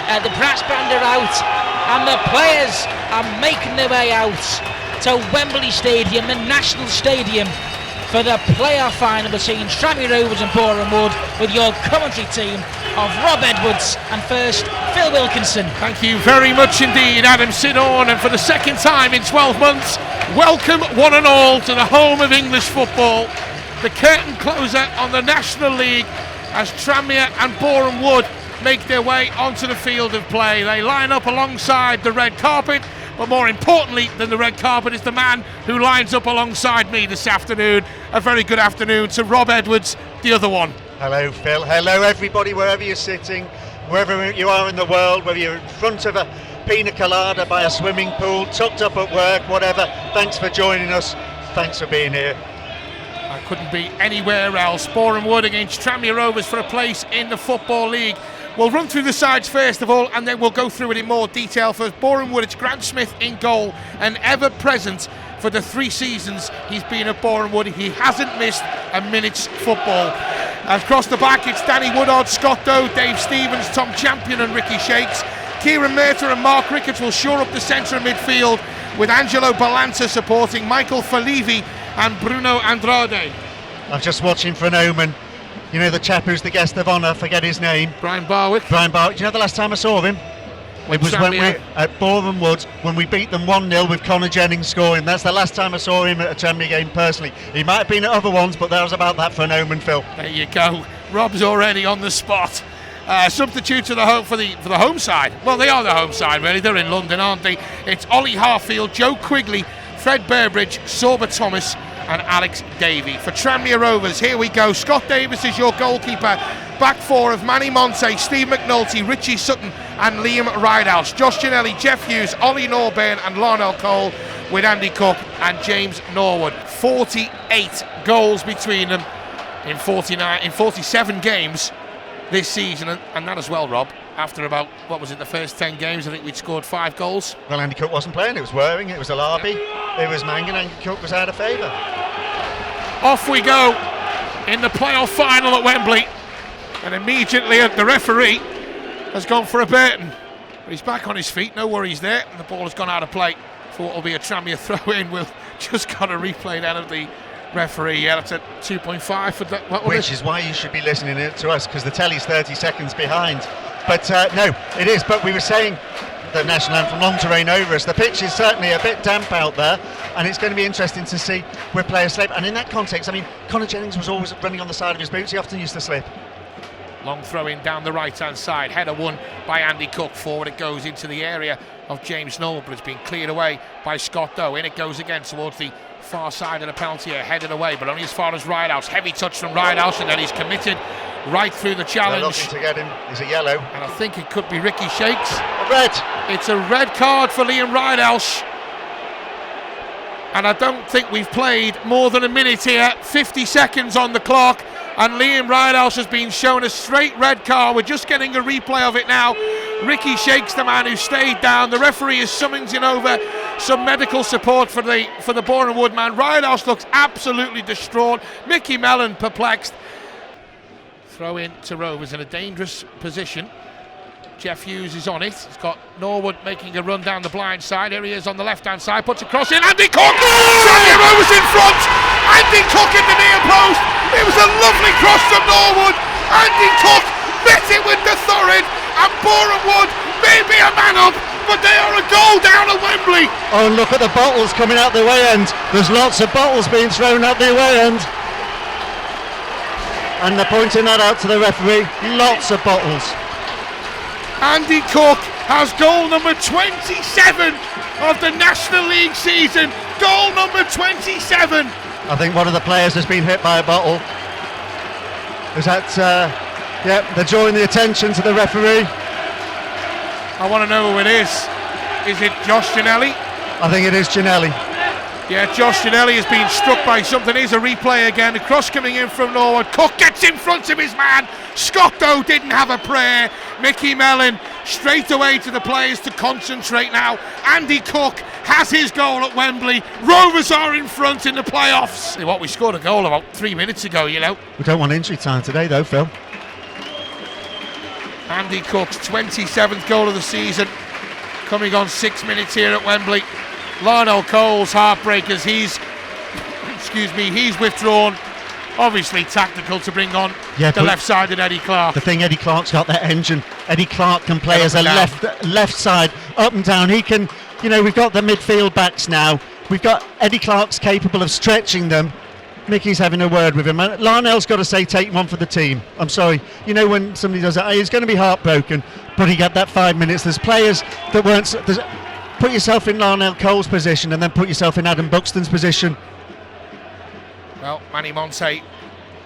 The brass band are out, and the players are making their way out to Wembley Stadium, the National Stadium, for the playoff final between Tranmere Rovers and Boreham Wood, with your commentary team of Rob Edwards and first Phil Wilkinson. Thank you very much indeed, Adam Sidorn, and for the second time in 12 months, welcome one and all to the home of English football. The curtain closer on the National League as Tranmere and Boreham Wood make their way onto the field of play. They line up alongside the red carpet, but more importantly than the red carpet is the man who lines up alongside me this afternoon. A very good afternoon to Rob Edwards, the other one. Hello Phil, hello everybody, wherever you're sitting, wherever you are in the world, whether you're in front of a pina colada by a swimming pool, tucked up at work, whatever. Thanks for joining us, thanks for being here. I couldn't be anywhere else. Boreham Wood against Tranmere Rovers for a place in the Football League. We'll run through the sides first of all, and then we'll go through it in more detail. For Boreham Wood, it's Grant Smith in goal, and ever present for the 3 seasons he's been at Boreham Wood. He hasn't missed a minute's football. Across the back, it's Danny Woodard, Scott Doe, Dave Stevens, Tom Champion and Ricky Shakes. Kieran Murtagh and Mark Ricketts will shore up the centre of midfield, with Angelo Balanta supporting Michael Falivi and Bruno Andrade. I'm just watching for an omen. You know the chap who's the guest of honour, forget his name. Brian Barwick. Do you know the last time I saw him? It was when we at Boreham Wood, when we beat them 1-0 with Connor Jennings scoring. That's the last time I saw him at a Tranmere game personally. He might have been at other ones, but that was about that for an omen, Phil. There you go. Rob's already on the spot. Substitute to the home for the home side. Well, they are the home side, really. They're in London, aren't they? It's Ollie Harfield, Joe Quigley, Fred Burbridge, Sorba Thomas and Alex Davey. For Tranmere Rovers, here we go. Scott Davis is your goalkeeper. Back 4 of Manny Monte, Steve McNulty, Richie Sutton and Liam Ridehouse. Josh Ginnelly, Jeff Hughes, Ollie Norburn and Larnell Cole, with Andy Cook and James Norwood. 48 goals between them in 47 games this season, and that as well, Rob, after about, the first 10 games, I think we'd scored 5 goals. Well, Andy Cook wasn't playing, it was Waring, it was Alabi, it was Mangan, Andy Cook was out of favour. Off we go in the playoff final at Wembley, and immediately the referee has gone for a Burton. But he's back on his feet, no worries there, and the ball has gone out of play for what will be a Tranmere throw-in. We'll just got a replay then of the referee. Yeah, that's a 2.5 for that. Which is why you should be listening to us, because the telly's 30 seconds behind. But no, it is. But we were saying the national anthem, long terrain over us. The pitch is certainly a bit damp out there, and it's going to be interesting to see where players slip. And in that context, I mean, Connor Jennings was always running on the side of his boots. He often used to slip. Long throw in down the right hand side, header won by Andy Cook. Forward it goes into the area of James Norwood, but it's been cleared away by Scott Doe. In it goes again towards the far side of the penalty area, headed away, but only as far as Ridehouse. Heavy touch from Ridehouse, and then he's committed right through the challenge. They're looking to get him. He's a yellow, and I think it could be Ricky Shakes. A red. It's a red card for Liam Ridehouse, and I don't think we've played more than a minute here. 50 seconds on the clock, and Liam Ridehouse has been shown a straight red card. We're just getting a replay of it now. Ricky Shakes, the man who stayed down. The referee is summoning over some medical support for the Boreham Wood man. Ridehouse looks absolutely distraught. Mickey Mellon perplexed. Throw in to Rovers in a dangerous position. Jeff Hughes is on it. He's got Norwood making a run down the blind side. Here he is on the left-hand side. Puts a cross in. Andy Cook! Tranmere Rovers in front! Andy Cook in the near post! It was a lovely cross from Norwood. Andy Cook met it with the thorough, and Boreham Wood may be a man up, but they are a goal down at Wembley. Oh, look at the bottles coming out the away end. There's lots of bottles being thrown out the away end. And they're pointing that out to the referee. Lots of bottles. Andy Cook has goal number 27 of the National League season. Goal number 27. I think one of the players has been hit by a bottle. Is that, they're drawing the attention to the referee. I want to know who it is. Is it Josh Ginnelly? I think it is Ginnelly. Yeah, Josh Ginnelly has been struck by something. Here's a replay again. The cross coming in from Norwood. Cook gets in front of his man. Scott Doe didn't have a prayer. Mickey Mellon straight away to the players to concentrate now. Andy Cook has his goal at Wembley. Rovers are in front in the playoffs. We scored a goal about 3 minutes ago, you know. We don't want injury time today though, Phil. Andy Cook's 27th goal of the season, coming on 6 minutes here at Wembley. Lionel Cole's heartbreakers, he's withdrawn. Obviously tactical to bring on the left-sided Eddie Clark. The thing, Eddie Clark's got that engine. Eddie Clark can play as a left side, up and down. He can, we've got the midfield backs now. We've got Eddie Clark's capable of stretching them. Mickey's having a word with him. Lionel's got to say, take one for the team. I'm sorry. When somebody does that, he's going to be heartbroken, but he got that 5 minutes. There's players that weren't... Put yourself in Lionel Cole's position and then put yourself in Adam Buxton's position. Well, Manny Monte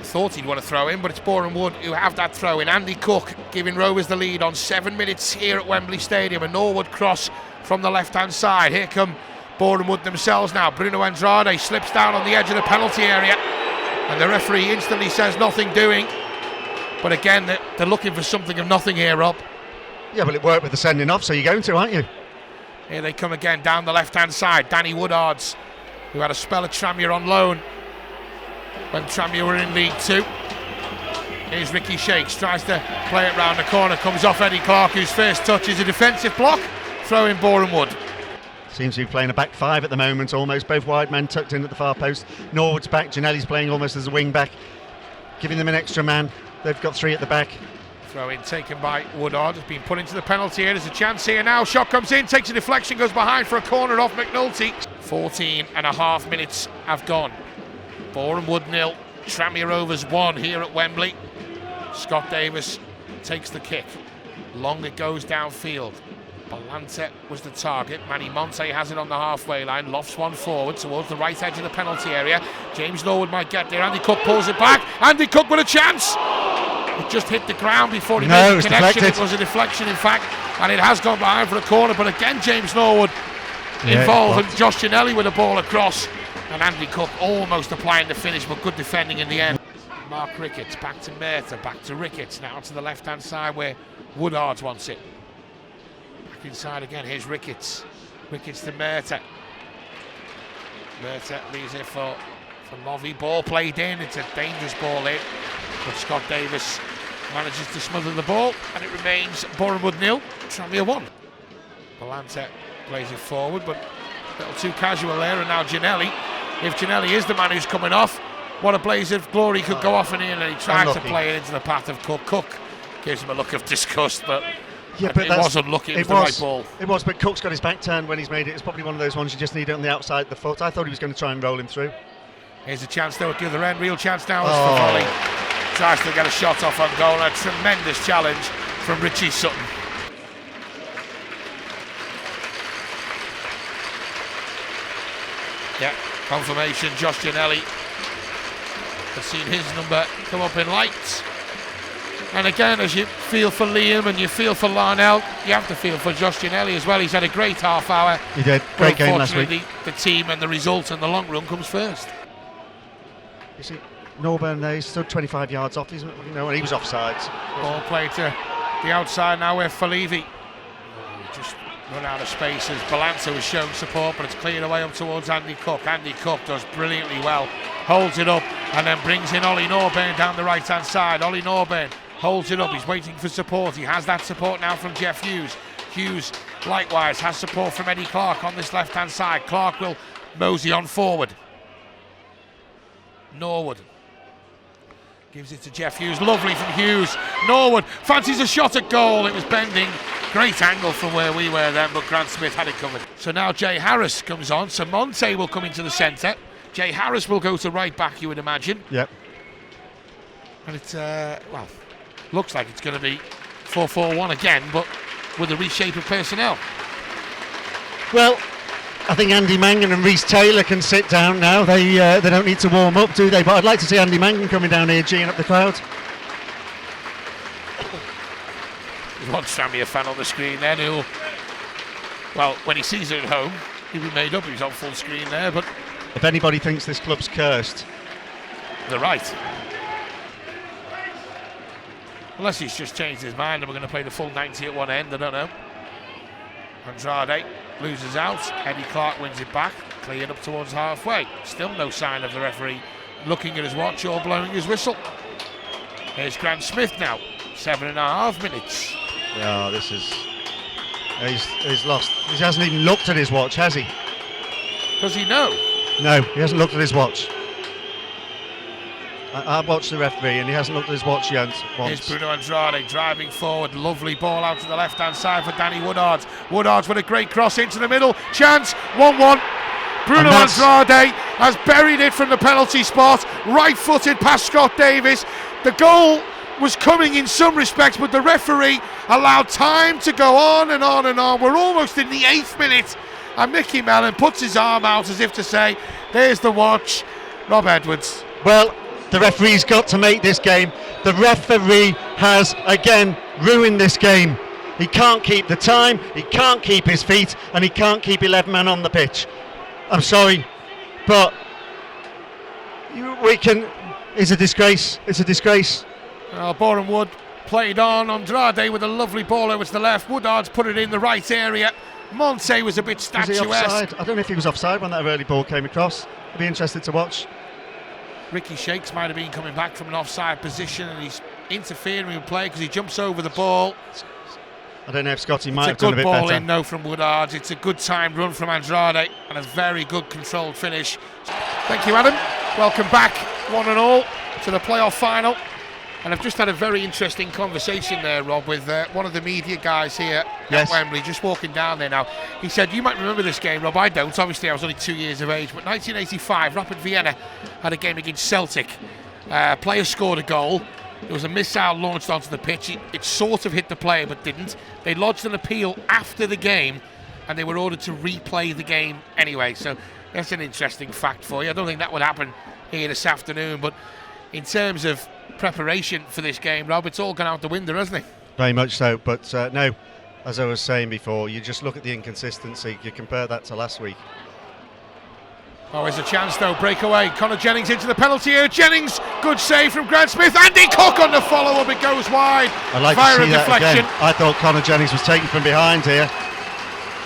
thought he'd want to throw in, but it's Boreham Wood who have that throw in. Andy Cook giving Rovers the lead on 7 minutes here at Wembley Stadium. A Norwood cross from the left-hand side. Here come Boreham Wood themselves now. Bruno Andrade slips down on the edge of the penalty area, and the referee instantly says nothing doing. But again, they're looking for something of nothing here, Rob. Yeah, but it worked with the sending off, so you're going to, aren't you? Here they come again down the left-hand side. Danny Woodards, who had a spell at Tranmere on loan when Tranmere were in League 2. Here's Ricky Shakes, tries to play it round the corner, comes off Eddie Clark, whose first touch is a defensive block, throw in Boreham Wood. Seems to be playing a back five at the moment, almost. Both wide men tucked in at the far post. Norwood's back, Giannelli's playing almost as a wing back, giving them an extra man. They've got three at the back. Throw in taken by Woodard, has been put into the penalty area. There's a chance here now. Shot comes in, takes a deflection, goes behind for a corner off McNulty. 14 and a half minutes have gone. Boreham Wood 0, Tranmere Rovers 1 here at Wembley. Scott Davis takes the kick. Long it goes downfield. Balanta was the target. Manny Monte has it on the halfway line. Lofts one forward towards the right edge of the penalty area. James Norwood might get there. Andy Cook pulls it back. Andy Cook with a chance. It just hit the ground before he made the connection. It was a deflection, in fact, and it has gone behind for a corner. But again, James Norwood involved, and Josh Giannelli with a ball across. And Andy Cook almost applying the finish, but good defending in the end. Mark Ricketts back to Mertha, back to Ricketts, now to the left-hand side where Woodards wants it. Back inside again, here's Ricketts. Ricketts to Mertha. Mertha leaves it for Lovey. Ball played in, it's a dangerous ball in. But Scott Davis manages to smother the ball, and it remains Boreham Wood 0, Tranmere 1. Balanta plays it forward, but a little too casual there, and now Giannelli. If Giannelli is the man who's coming off, what a blaze of glory could go off in here, and he tried to play it into the path of Cook. Cook gives him a look of disgust, but it was unlucky. It was the right ball. It was, but Cook's got his back turned when he's made it. It's probably one of those ones you just need it on the outside of the foot. I thought he was going to try and roll him through. Here's a chance though at the other end. Real chance now is for volley. Tries to get a shot off on goal. A tremendous challenge from Richie Sutton. Yeah, confirmation. Josh Giannelli has seen his number come up in lights. And again, as you feel for Liam and you feel for Larnell, you have to feel for Josh Giannelli as well. He's had a great half hour. He did. Great game last week. The team and the result in the long run comes first. You see, Norburn, he stood 25 yards off, and he was offsides. Ball played to the outside now where Falevi just run out of space as Balanta was showing support, but it's cleared away up towards Andy Cook. Andy Cook does brilliantly well, holds it up and then brings in Ollie Norburn down the right hand side. Ollie Norburn holds it up, he's waiting for support. He has that support now from Jeff Hughes. Hughes likewise has support from Eddie Clark on this left hand side. Clark will mosey on forward. Norwood gives it to Jeff Hughes. Lovely from Hughes. Norwood fancies a shot at goal. It was bending. Great angle from where we were then, but Grant Smith had it covered. So now Jay Harris comes on. So Monte will come into the centre. Jay Harris will go to right back, you would imagine. Yep. And it's, looks like it's going to be 4-4-1 again, but with a reshape of personnel. Well, I think Andy Mangan and Reece Taylor can sit down now. They don't need to warm up, do they? But I'd like to see Andy Mangan coming down here, geeing up the crowd. There's one Tranmere fan on the screen then who, well, when he sees it at home, he'll be made up. He's on full screen there, but if anybody thinks this club's cursed, they're right. Unless he's just changed his mind and we're going to play the full 90 at one end, I don't know. Andrade loses out. Eddie Clark wins it back. Cleared up towards halfway. Still no sign of the referee looking at his watch or blowing his whistle. Here's Grant Smith now. 7.5 minutes. Yeah, this is. He's lost. He hasn't even looked at his watch, has he? Does he know? No, he hasn't looked at his watch. I watched the referee and he hasn't looked at his watch yet once. Here's Bruno Andrade driving forward. Lovely ball out to the left-hand side for Danny Woodard. Woodard's with a great cross into the middle. Chance, 1-1. Bruno Andrade has buried it from the penalty spot. Right-footed past Scott Davis. The goal was coming in some respects, but the referee allowed time to go on and on and on. We're almost in the 8th minute. And Mickey Mellon puts his arm out as if to say, there's the watch. Rob Edwards. Well, the referee's got to make this game. The referee has again ruined this game. He can't keep the time, he can't keep his feet, and he can't keep 11 men on the pitch. I'm sorry, but it's a disgrace. It's a disgrace. Well, Boreham Wood played on. Andrade with a lovely ball over to the left. Woodard's put it in the right area. Monte was a bit statuesque. Was he offside? I don't know if he was offside when that early ball came across. I'd be interested to watch. Ricky Shakes might have been coming back from an offside position and he's interfering with play because he jumps over the ball. I don't know if Scotty might have done a bit better. It's a good ball better. in though from Woodard. It's a good timed run from Andrade and a very good controlled finish. Thank you, Adam. Welcome back, one and all, to the playoff final. And I've just had a very interesting conversation there, Rob, with one of the media guys here at Wembley, just walking down there now. He said, you might remember this game, Rob, I don't. Obviously, I was only 2 years of age. But 1985, Rapid Vienna had a game against Celtic. Player scored a goal. There was a missile launched onto the pitch. It sort of hit the player, but didn't. They lodged an appeal after the game, and they were ordered to replay the game anyway. So that's an interesting fact for you. I don't think that would happen here this afternoon, but in terms of preparation for this game, Rob, it's all gone out the window, hasn't it? Very much so, but no, as I was saying before, you just look at the inconsistency, you compare that to last week. Oh, there's a chance though, breakaway. Connor Jennings into the penalty area. Jennings, good save from Grant Smith. Andy Cook on the follow-up, it goes wide. I'd like Fire to see and that deflection. Again. I thought Connor Jennings was taken from behind here.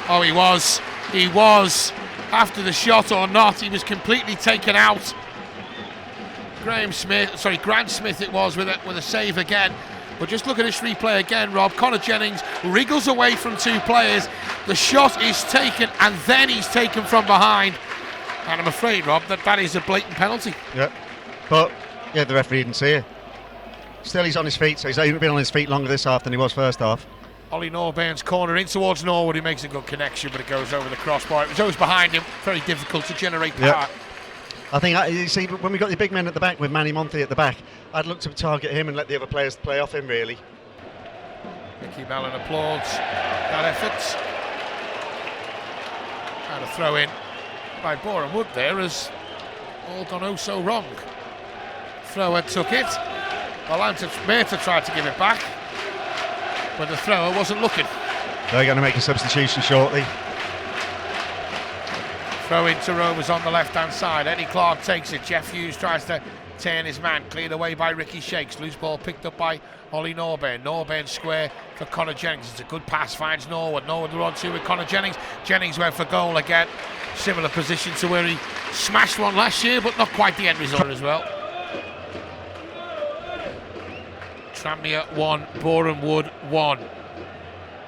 Oh, he was. He was. After the shot or not, he was completely taken out. Grant Smith it was with a save again. But just look at this replay again, Rob. Connor Jennings wriggles away from two players. The shot is taken and then he's taken from behind. And I'm afraid, Rob, that is a blatant penalty. Yeah, but the referee didn't see it. Still, he's on his feet, so he's only been on his feet longer this half than he was first half. Ollie Norburn's corner in towards Norwood. He makes a good connection, but it goes over the crossbar. It was always behind him. Very difficult to generate power. Yep. I think, you see, when we got the big men at the back with Manny Monte at the back, I'd look to target him and let the other players play off him, really. Mickey Mellon applauds that effort. And a throw in by Boreham Wood there has all gone oh so wrong. Thrower took it. Valanta Meta tried to give it back, but the thrower wasn't looking. They're going to make a substitution shortly. Throw into Rovers on the left-hand side. Eddie Clark takes it. Jeff Hughes tries to turn his man. Cleared away by Ricky Shakes. Loose ball picked up by Ollie Norburn. Norburn square for Connor Jennings. It's a good pass. Finds Norwood. Norwood will on two with Connor Jennings. Jennings went for goal again. Similar position to where he smashed one last year, but not quite the end result as well. Tranmere 1, Boreham Wood 1.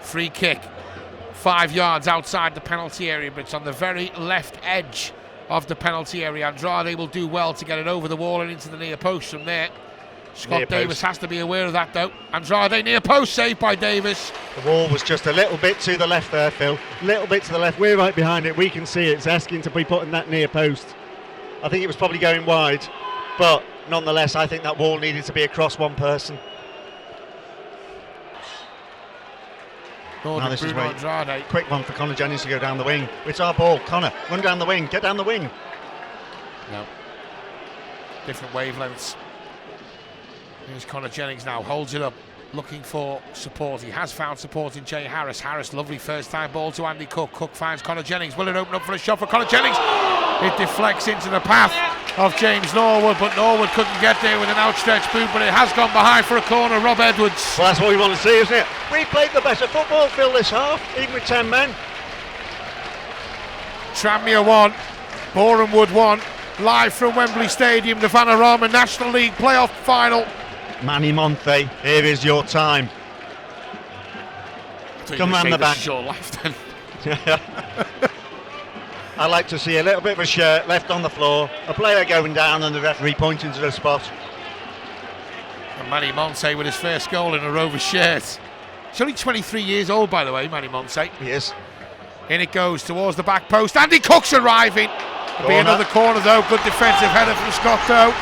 Free kick. 5 yards outside the penalty area, but it's on the very left edge of the penalty area. Andrade will do well to get it over the wall and into the near post from there. Scott Davis has to be aware of that though. Andrade near post, saved by Davis. The wall was just a little bit to the left there, Phil. A little bit to the left. We're right behind it. We can see it. It's asking to be put in that near post. I think it was probably going wide, but nonetheless, I think that wall needed to be across one person. Now this is where quick one for Connor Jennings to go down the wing. It's our ball. Connor, run down the wing. Get down the wing. No. Different wavelengths. Here's Connor Jennings now. Holds it up. Looking for support. He has found support in Jay Harris. Harris, lovely first time ball to Andy Cook. Cook finds Connor Jennings. Will it open up for a shot for Connor Jennings? It deflects into the path of James Norwood, but Norwood couldn't get there with an outstretched boot, but it has gone behind for a corner. Rob Edwards. Well, that's what we want to see, isn't it? We played the better football, Phil, this half, even with 10 men. Tranmere 1, Boreham Wood 1, live from Wembley Stadium, the Vanarama National League playoff final. Manny Monte, here is your time. Come round the back. Short left then. I like to see a little bit of a shirt left on the floor, a player going down and the referee pointing to the spot. And Manny Monte with his first goal in a Rovers shirt. He's only 23 years old, by the way, Manny Monte. He is. In it goes towards the back post. Andy Cook's arriving. There'll be another corner though. Good defensive header from Scott though.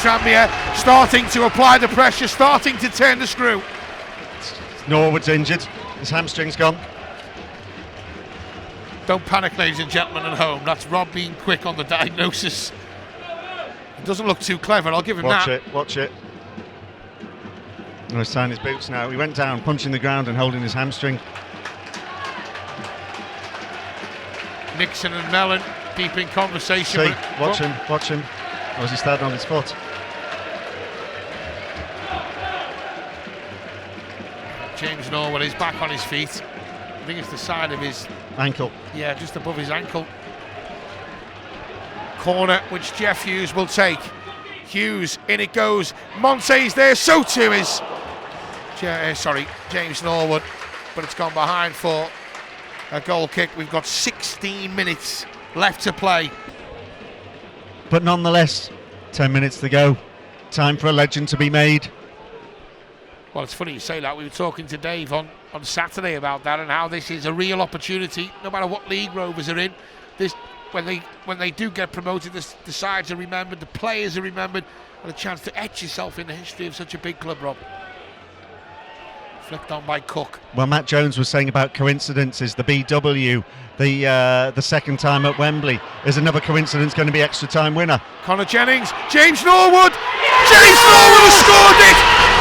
Tranmere starting to apply the pressure, starting to turn the screw. Norwood's injured. His hamstring's gone. Don't panic, ladies and gentlemen at home. That's Rob being quick on the diagnosis. It doesn't look too clever, I'll give him that. Watch it. He's tying his boots now. He went down, punching the ground and holding his hamstring. Nixon and Mellon deep in conversation. See, watch him. Or is he standing on his foot? James Norwood is back on his feet. I think it's the side of his ankle. Yeah, just above his ankle. Corner which Jeff Hughes will take. Hughes, in it goes. Monte's there, so too is James Norwood. But it's gone behind for a goal kick. We've got 16 minutes left to play. But nonetheless, 10 minutes to go. Time for a legend to be made. Well, it's funny you say that. We were talking to Dave on Saturday about that and how this is a real opportunity, no matter what league Rovers are in. This, when they do get promoted, the sides are remembered, the players are remembered, and a chance to etch yourself in the history of such a big club, Rob. Flicked on by Cook. Well, Matt Jones was saying about coincidences. The BW, the second time at Wembley, is another coincidence going to be extra time winner. Connor Jennings, James Norwood has scored it!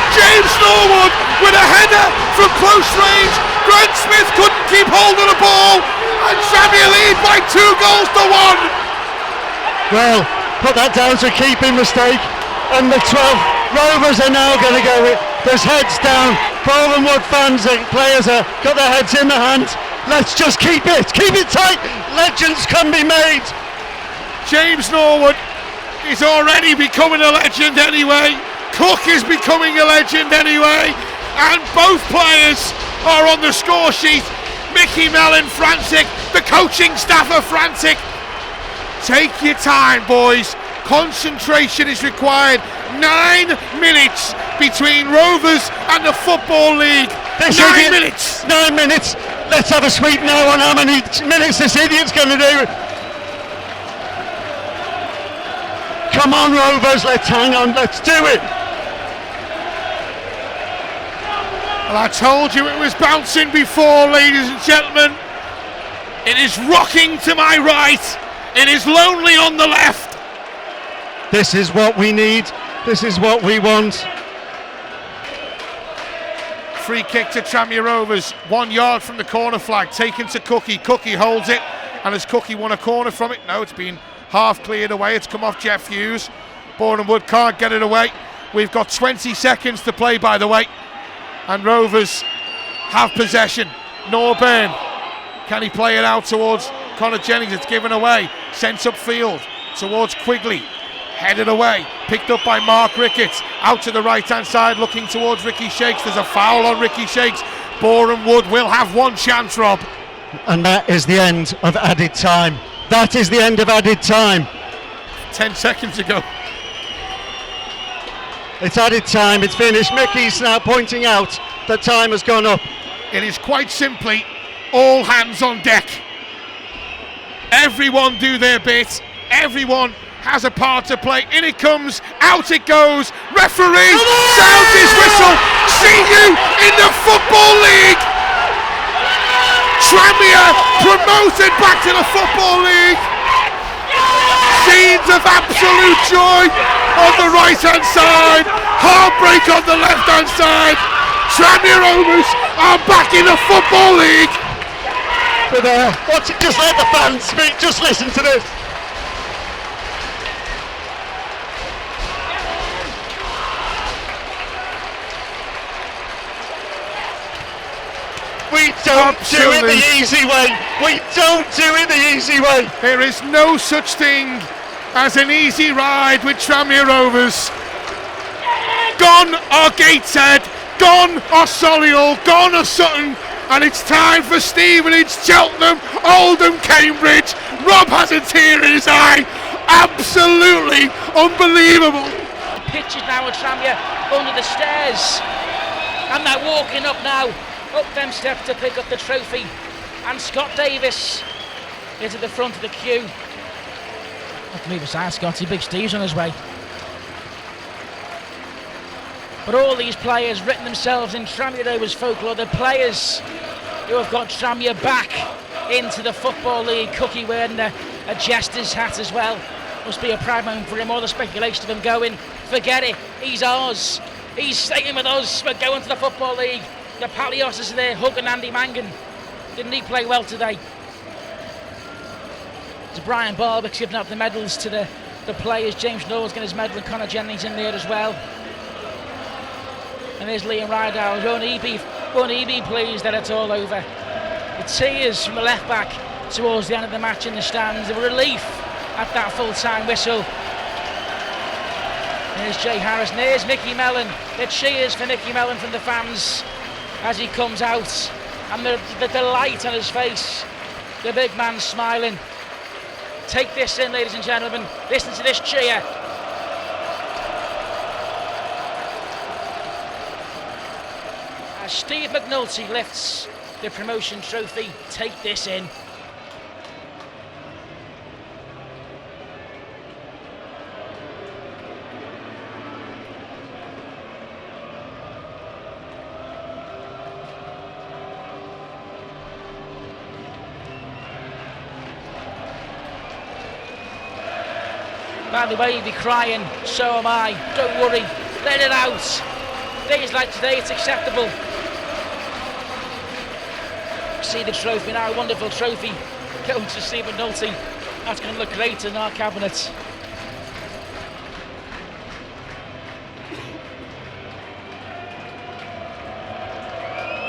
James Norwood with a header from close range. Grant Smith couldn't keep hold of the ball, and Tranmere lead by 2-1. Well, put that down to a keeping mistake, and the 12 Rovers are now going to go with there's heads down. Boreham Wood fans and players have got their heads in the hands. Let's just keep it tight. Legends can be made. James Norwood is already becoming a legend anyway. Cook is becoming a legend anyway, and both players are on the score sheet. Mickey Mellon frantic, the coaching staff are frantic. Take your time, boys. Concentration is required. 9 minutes between Rovers and the Football League. 9 minutes. 9 minutes. Let's have a sweep now on how many minutes this idiot's going to do. Come on, Rovers, let's hang on, let's do it. Well, I told you it was bouncing before, ladies and gentlemen. It is rocking to my right. It is lonely on the left. This is what we need. This is what we want. Free kick to Tranmere Rovers. 1 yard from the corner flag. Taken to Cookie. Cookie holds it. And has Cookie won a corner from it? No, it's been half cleared away. It's come off Jeff Hughes. Boreham Wood can't get it away. We've got 20 seconds to play, by the way. And Rovers have possession. Norburn, can he play it out towards Connor Jennings? It's given away. Sent upfield towards Quigley. Headed away. Picked up by Mark Ricketts. Out to the right-hand side, looking towards Ricky Shakes. There's a foul on Ricky Shakes. Boreham Wood will have one chance, Rob. And that is the end of added time. That is the end of added time. 10 seconds ago. It's added time, it's finished. Mickey's now pointing out that time has gone up. It is quite simply all hands on deck. Everyone do their bit. Everyone has a part to play. In it comes, out it goes. Referee sounds his whistle. See you in the Football League. Tranmere promoted back to the Football League. Scenes of absolute joy on the right hand side, heartbreak on the left hand side. Tranmere Rovers are back in the Football League. But watch it, just let the fans speak, just listen to this. We don't do it the easy way. We don't do it the easy way. There is no such thing as an easy ride with Tranmere Rovers. Gone are Gateshead, gone are Solihull, gone are Sutton, and it's time for Stevenage, Cheltenham, Oldham, Cambridge. Rob has a tear in his eye. Absolutely unbelievable. Pitches now at Tranmere under the stairs, and they're walking up now, up them steps to pick up the trophy. And Scott Davis is at the front of the queue. Have to move aside, Scotty. Big Steve's on his way. But all these players written themselves in Tranmere Rovers folklore, the players who have got Tranmere back into the Football League. Cookie wearing a jester's hat as well. Must be a proud moment for him. All the speculation of him going, forget it, he's ours. He's staying with us, we're going to the Football League. The Palios is there hugging Andy Mangan. Didn't he play well today? It's Brian Barbeck's giving out the medals to the players. James Knowles getting his medal, and Conor Jennings in there as well. And there's Liam Rideout. Won't he be pleased that it's all over? The tears from the left back towards the end of the match in the stands. The relief at that full-time whistle. There's Jay Harris, and there's Mickey Mellon. The cheers for Mickey Mellon from the fans as he comes out, and the delight on his face. The big man smiling. Take this in, ladies and gentlemen. Listen to this cheer. As Steve McNulty lifts the promotion trophy, take this in. By the way, you'll be crying, so am I. Don't worry, let it out. Days like today, it's acceptable. See the trophy now, a wonderful trophy going to Steve McNulty. That's going to look great in our cabinet.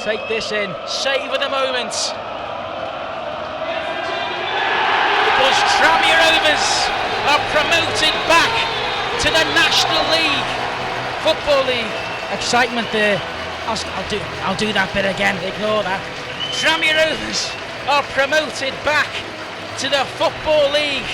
Take this in, savour the moment. Because Tranmere Rovers are promoted back to the National League, Football League. Excitement there. I'll do that bit again, ignore that. Tranmere Rovers are promoted back to the Football League.